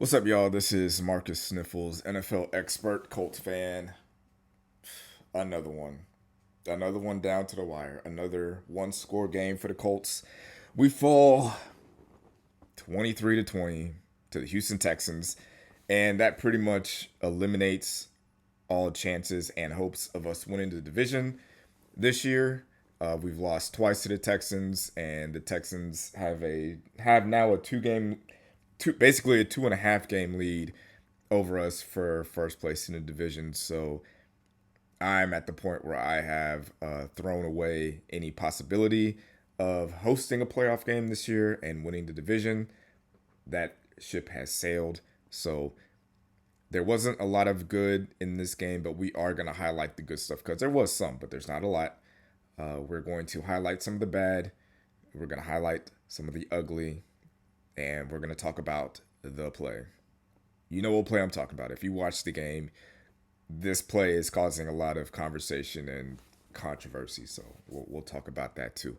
What's up, y'all? This is Marcus Sniffles, NFL expert, Colts fan. Another one. Another one down to the wire. Another one score game for the Colts. We fall 23 to 20 to the Houston Texans, and that pretty much eliminates all chances and hopes of us winning the division this year. We've lost twice to the Texans, and the Texans have now a basically a 2.5 game lead over us for first place in the division. So I'm at the point where I have thrown away any possibility of hosting a playoff game this year and winning the division. That ship has sailed. So there wasn't a lot of good in this game, but we are going to highlight the good stuff because there was some, but there's not a lot. We're going to highlight some of the bad. We're going to highlight some of the ugly. And we're going to talk about the play. You know what play I'm talking about. If you watch the game, this play is causing a lot of conversation and controversy. So we'll talk about that too.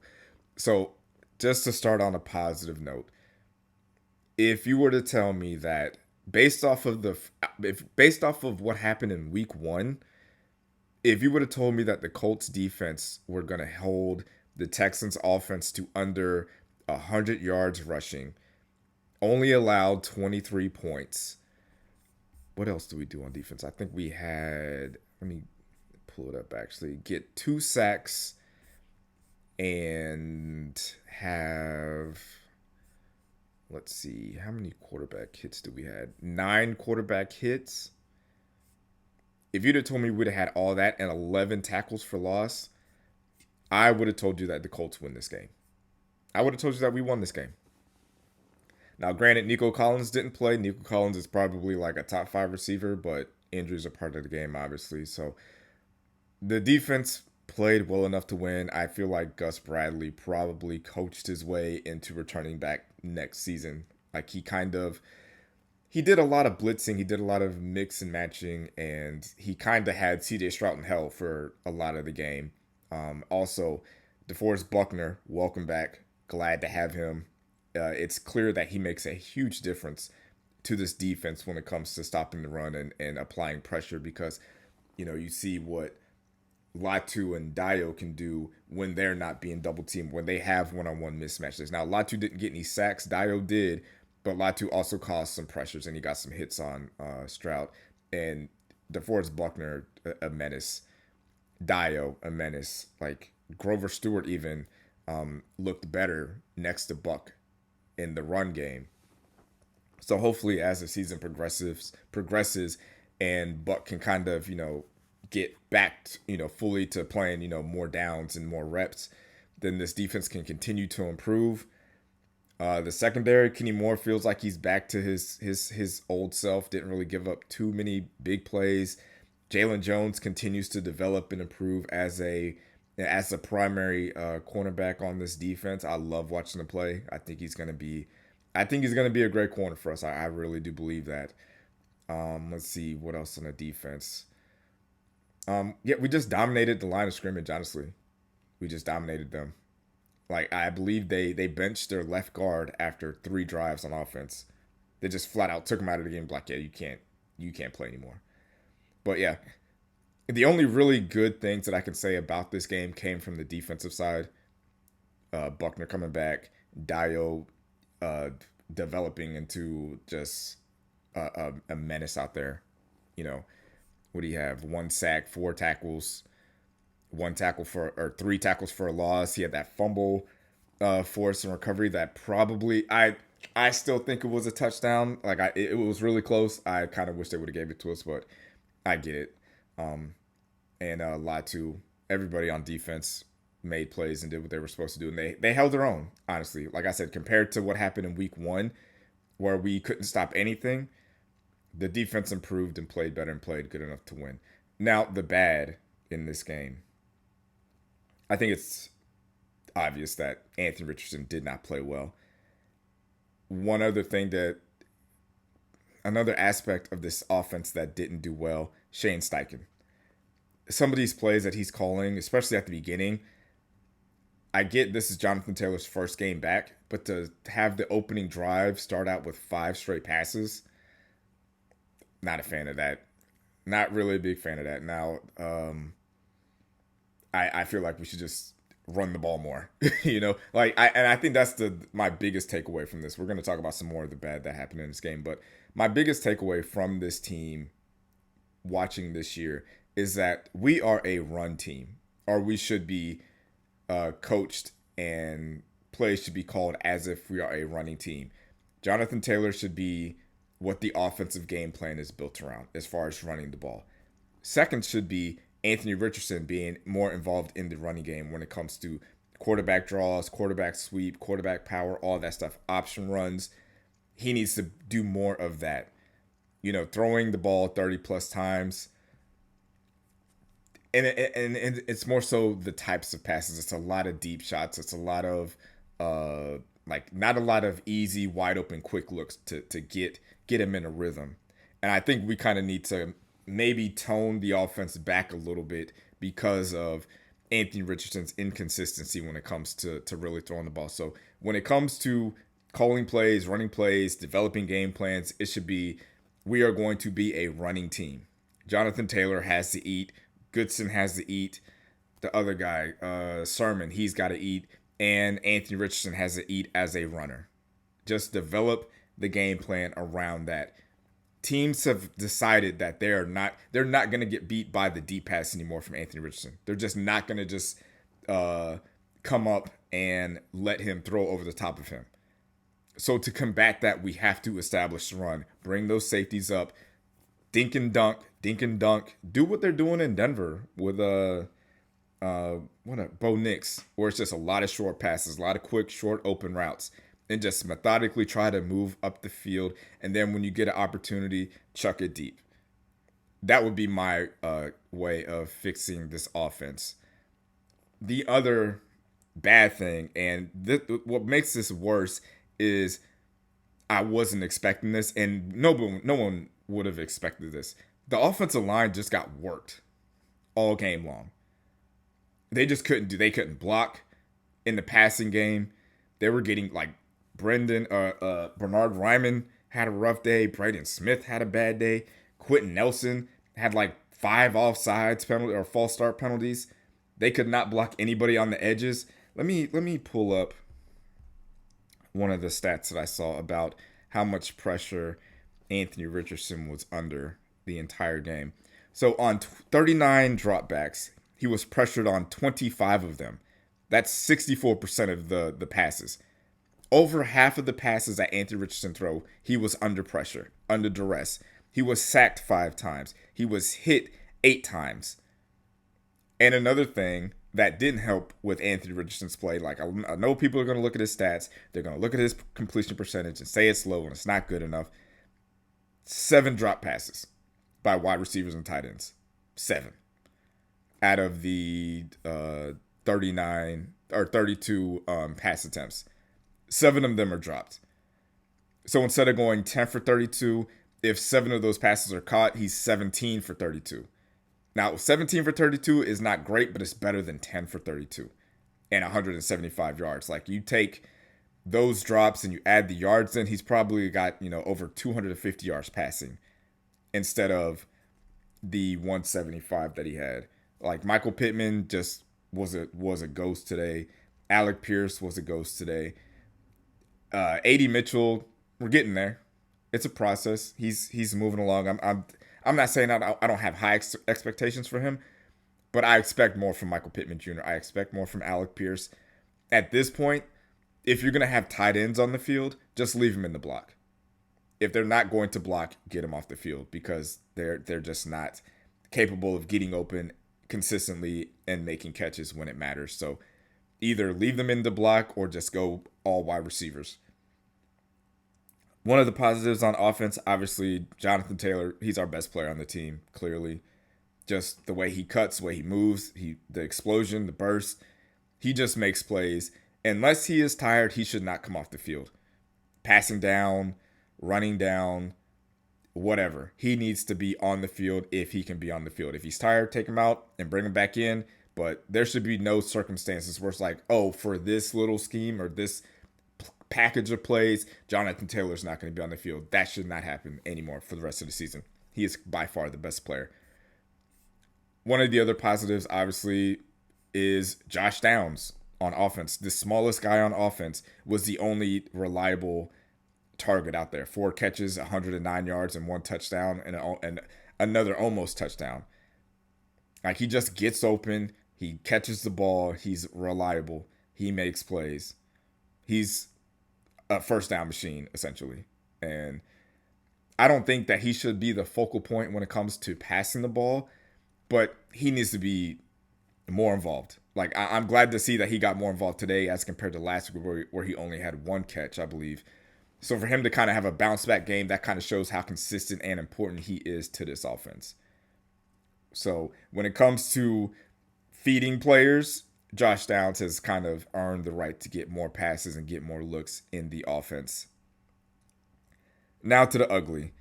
So just to start on a positive note, if you were to tell me that based off of what happened in week 1, if you would have told me that the Colts defense were going to hold the Texans offense to under 100 yards rushing, only allowed 23 points. What else do we do on defense? I think we had, let me pull it up actually, get 2 sacks and have, let's see, how many quarterback hits do we had? 9 quarterback hits. If you'd have told me we'd have had all that and 11 tackles for loss, I would have told you that the Colts win this game. I would have told you that we won this game. Now, granted, Nico Collins didn't play. Nico Collins is probably like a top 5 receiver, but injuries are part of the game, obviously. So the defense played well enough to win. I feel like Gus Bradley probably coached his way into returning back next season. Like he did a lot of blitzing. He did a lot of mix and matching, and he kind of had CJ Stroud in hell for a lot of the game. Also, DeForest Buckner, welcome back. Glad to have him. It's clear that he makes a huge difference to this defense when it comes to stopping the run and applying pressure because, you see what Latu and Dio can do when they're not being double teamed, when they have one-on-one mismatches. Now, Latu didn't get any sacks. Dio did, but Latu also caused some pressures and he got some hits on Stroud. And DeForest Buckner, a menace. Dio, a menace. Like Grover Stewart even looked better next to Buck in the run game. So hopefully as the season progresses and Buck can kind of, get back, fully to playing, more downs and more reps, then this defense can continue to improve. The secondary, Kenny Moore feels like he's back to his old self. Didn't really give up too many big plays. Jalen Jones continues to develop and improve as a primary cornerback on this defense. I love watching him play. I think he's gonna be a great corner for us. I really do believe that. Let's see what else on the defense. Yeah, we just dominated the line of scrimmage. Honestly, we just dominated them. Like I believe they benched their left guard after 3 drives on offense. They just flat out took him out of the game. Like, yeah, you can't play anymore. But yeah, the only really good things that I can say about this game came from the defensive side. Buckner coming back, Dio developing into just a menace out there. What do you have? 1 sack, 4 tackles, 3 tackles for a loss. He had that fumble force and recovery that probably I still think it was a touchdown. Like it was really close. I kind of wish they would have gave it to us, but I get it. And Latu, everybody on defense made plays and did what they were supposed to do. And they held their own, honestly. Like I said, compared to what happened in week 1, where we couldn't stop anything, the defense improved and played better and played good enough to win. Now, the bad in this game, I think it's obvious that Anthony Richardson did not play well. Another aspect of this offense that didn't do well, Shane Steichen. Some of these plays that he's calling, especially at the beginning, I get this is Jonathan Taylor's first game back, but to have the opening drive start out with 5 straight passes, Not a fan of that. Not really a big fan of that. Now, I feel like we should just run the ball more. And I think that's the my biggest takeaway from this. We're going to talk about some more of the bad that happened in this game, but my biggest takeaway from this team watching this year is that we are a run team, or we should be coached and plays should be called as if we are a running team. Jonathan Taylor should be what the offensive game plan is built around as far as running the ball. Second should be Anthony Richardson being more involved in the running game when it comes to quarterback draws, quarterback sweep, quarterback power, all that stuff, option runs. He needs to do more of that. Throwing the ball 30 plus times. And it's more so the types of passes. It's a lot of deep shots. It's a lot of not a lot of easy, wide open, quick looks to get him in a rhythm. And I think we kind of need to maybe tone the offense back a little bit because of Anthony Richardson's inconsistency when it comes to really throwing the ball. So when it comes to calling plays, running plays, developing game plans, it should be we are going to be a running team. Jonathan Taylor has to eat. Goodson has to eat. The other guy, Sermon, he's got to eat. And Anthony Richardson has to eat as a runner. Just develop the game plan around that. Teams have decided that they're not going to get beat by the deep pass anymore from Anthony Richardson. They're just not going to just come up and let him throw over the top of him. So to combat that, we have to establish the run. Bring those safeties up. Dink and dunk. Do what they're doing in Denver with Bo Nix, where it's just a lot of short passes, a lot of quick, short, open routes, and just methodically try to move up the field. And then when you get an opportunity, chuck it deep. That would be my way of fixing this offense. The other bad thing, and what makes this worse, is I wasn't expecting this, and no one would have expected this. The offensive line just got worked all game long. They just couldn't block in the passing game. They were getting Bernard Ryman had a rough day. Braden Smith had a bad day. Quentin Nelson had 5 offsides penalty or false start penalties. They could not block anybody on the edges. Let me pull up one of the stats that I saw about how much pressure Anthony Richardson was under the entire game. So on 39 dropbacks, he was pressured on 25 of them. That's 64% of the passes. Over half of the passes that Anthony Richardson threw, he was under pressure, under duress. He was sacked 5 times. He was hit 8 times. And another thing that didn't help with Anthony Richardson's play, I know people are going to look at his stats. They're going to look at his completion percentage and say it's low and it's not good enough. 7 drop passes by wide receivers and tight ends. 7 out of the 39 or 32 pass attempts. 7 of them are dropped. So instead of going 10 for 32, if 7 of those passes are caught, he's 17 for 32. Now, 17 for 32 is not great, but it's better than 10 for 32 and 175 yards. You take those drops and you add the yards in, he's probably got, over 250 yards passing instead of the 175 that he had. Michael Pittman just was a ghost today. Alec Pierce was a ghost today. A.D. Mitchell, we're getting there. It's a process. He's moving along. I'm not saying I don't have high expectations for him, but I expect more from Michael Pittman Jr. I expect more from Alec Pierce. At this point, if you're going to have tight ends on the field, just leave them in the block. If they're not going to block, get them off the field because they're just not capable of getting open consistently and making catches when it matters. So either leave them in the block or just go all wide receivers. One of the positives on offense, obviously, Jonathan Taylor, he's our best player on the team, clearly. Just the way he cuts, the way he moves, the explosion, the burst. He just makes plays. Unless he is tired, he should not come off the field. Passing down, running down, whatever. He needs to be on the field if he can be on the field. If he's tired, take him out and bring him back in. But there should be no circumstances where it's for this little scheme or this package of plays, Jonathan Taylor's not going to be on the field. That should not happen anymore for the rest of the season. He is by far the best player. One of the other positives, obviously, is Josh Downs on offense. The smallest guy on offense was the only reliable target out there. 4 catches, 109 yards, and 1 touchdown, and another almost touchdown. Like, he just gets open. He catches the ball. He's reliable. He makes plays. He's a first down machine, essentially. And I don't think that he should be the focal point when it comes to passing the ball, but he needs to be more involved. Like, I'm glad to see that he got more involved today as compared to last week where he only had 1 catch, I believe. So for him to kind of have a bounce back game, that kind of shows how consistent and important he is to this offense. So when it comes to feeding players, Josh Downs has kind of earned the right to get more passes and get more looks in the offense. Now to the ugly.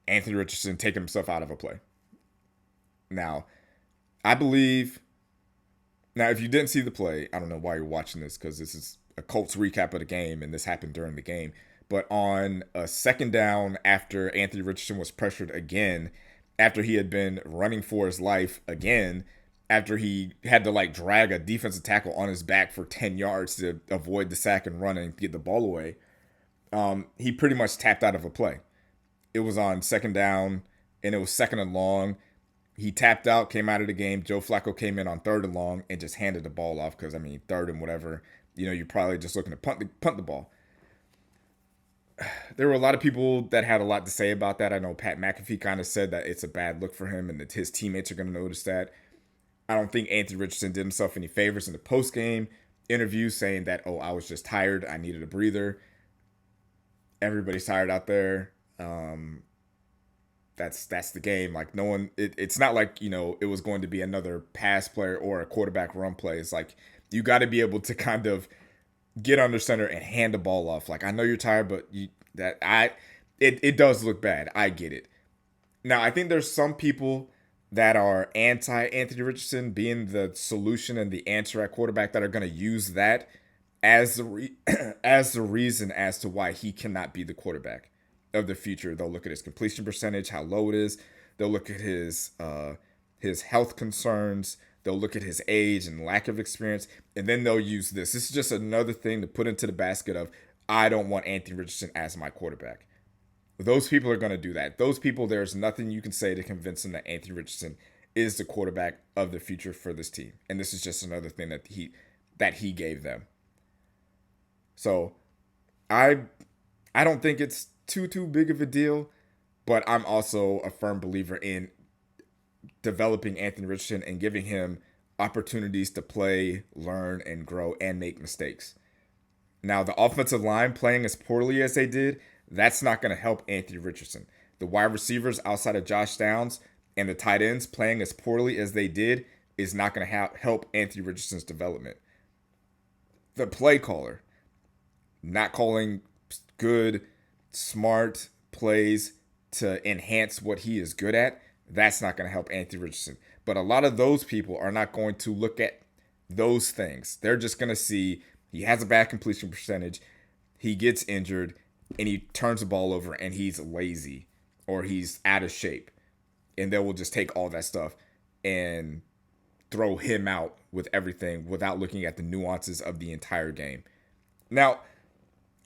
Anthony Richardson taking himself out of a play. Now, I believe. Now, if you didn't see the play, I don't know why you're watching this because this is a Colts recap of the game and this happened during the game. But on a second down after Anthony Richardson was pressured again, after he had been running for his life again, after he had to like drag a defensive tackle on his back for 10 yards to avoid the sack and run and get the ball away, he pretty much tapped out of a play. It was on second down and it was second and long. He tapped out, came out of the game. Joe Flacco came in on third and long and just handed the ball off because, I mean, third and whatever, you're probably just looking to punt the ball. There were a lot of people that had a lot to say about that. I know Pat McAfee kind of said that it's a bad look for him and that his teammates are going to notice that. I don't think Anthony Richardson did himself any favors in the post-game interview saying that, oh, I was just tired. I needed a breather. Everybody's tired out there. That's the game. Like, no one, it's not like, it was going to be another pass player or a quarterback run play. It's like, you got to be able to kind of get under center and hand the ball off. Like, I know you're tired, but it does look bad. I get it. Now, I think there's some people that are anti Anthony Richardson being the solution and the answer at quarterback that are going to use that as the as the reason as to why he cannot be the quarterback of the future. They'll look at his completion percentage, how low it is. They'll look at his health concerns. They'll look at his age and lack of experience, and then they'll use this. This is just another thing to put into the basket of, I don't want Anthony Richardson as my quarterback. Those people are going to do that. Those people, there's nothing you can say to convince them that Anthony Richardson is the quarterback of the future for this team. And this is just another thing that he gave them. So I don't think it's too big of a deal, but I'm also a firm believer in developing Anthony Richardson and giving him opportunities to play, learn, and grow and make mistakes. Now, the offensive line playing as poorly as they did, that's not going to help Anthony Richardson. The wide receivers outside of Josh Downs and the tight ends playing as poorly as they did is not going to help Anthony Richardson's development. The play caller not calling good, smart plays to enhance what he is good at, that's not going to help Anthony Richardson. But a lot of those people are not going to look at those things. They're just going to see he has a bad completion percentage, he gets injured, and he turns the ball over and he's lazy or he's out of shape. And they will just take all that stuff and throw him out with everything without looking at the nuances of the entire game. Now,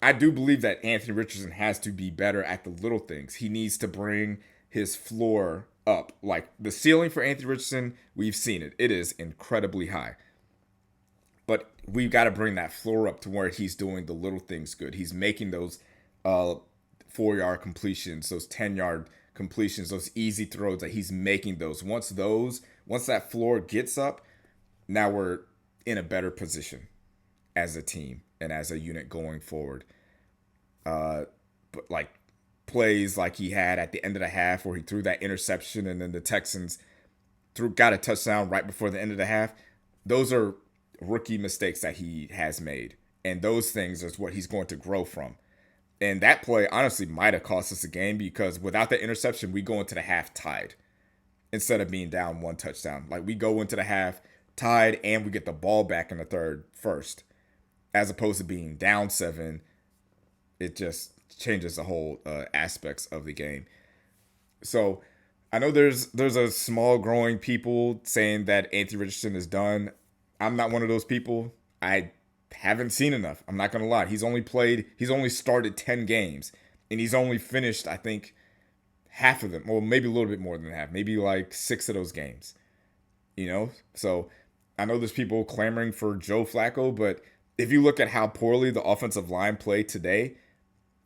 I do believe that Anthony Richardson has to be better at the little things. He needs to bring his floor up. Like, the ceiling for Anthony Richardson, we've seen it. It is incredibly high. But we've got to bring that floor up to where he's doing the little things good. He's making those 4-yard completions, those 10-yard completions, those easy throws that he's making those. Once that floor gets up, now we're in a better position as a team and as a unit going forward. But like plays like he had at the end of the half where he threw that interception and then the Texans got a touchdown right before the end of the half. Those are rookie mistakes that he has made. And those things is what he's going to grow from. And that play honestly might have cost us a game because without the interception, we go into the half tied instead of being down 1 touchdown. Like, we go into the half tied and we get the ball back in the third first, as opposed to being down 7. It just, changes the whole aspects of the game. So I know there's a small growing people saying that Anthony Richardson is done. I'm not one of those people. I haven't seen enough. I'm not gonna lie. He's only started 10 games, and he's only finished, I think, half of them. Well, maybe a little bit more than half. Maybe like 6 of those games. So I know there's people clamoring for Joe Flacco, but if you look at how poorly the offensive line played today,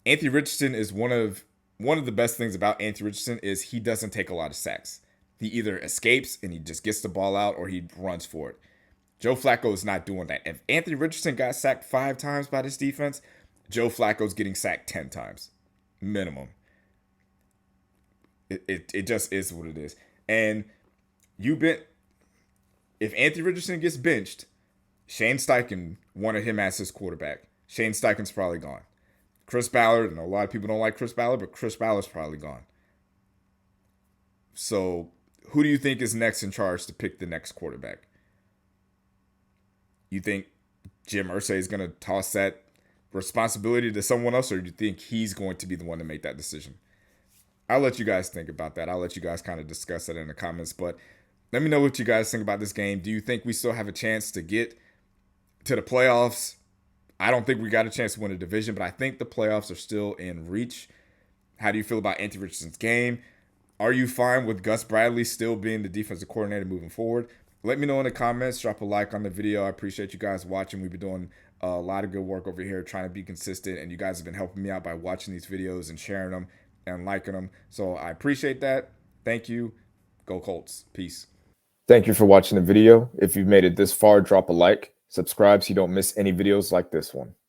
Anthony Richardson is one of the best things about Anthony Richardson is he doesn't take a lot of sacks. He either escapes and he just gets the ball out or he runs for it. Joe Flacco is not doing that. If Anthony Richardson got sacked 5 times by this defense, Joe Flacco's getting sacked 10 times. Minimum. It just is what it is. And you been if Anthony Richardson gets benched, Shane Steichen wanted him as his quarterback. Shane Steichen's probably gone. Chris Ballard, and a lot of people don't like Chris Ballard, but Chris Ballard's probably gone. So who do you think is next in charge to pick the next quarterback? You think Jim Irsay is going to toss that responsibility to someone else, or do you think he's going to be the one to make that decision? I'll let you guys think about that. I'll let you guys kind of discuss that in the comments, but let me know what you guys think about this game. Do you think we still have a chance to get to the playoffs? I don't think we got a chance to win a division, but I think the playoffs are still in reach. How do you feel about Anthony Richardson's game? Are you fine with Gus Bradley still being the defensive coordinator moving forward? Let me know in the comments. Drop a like on the video. I appreciate you guys watching. We've been doing a lot of good work over here trying to be consistent, and you guys have been helping me out by watching these videos and sharing them and liking them. So I appreciate that. Thank you. Go Colts. Peace. Thank you for watching the video. If you've made it this far, drop a like, subscribe so you don't miss any videos like this one.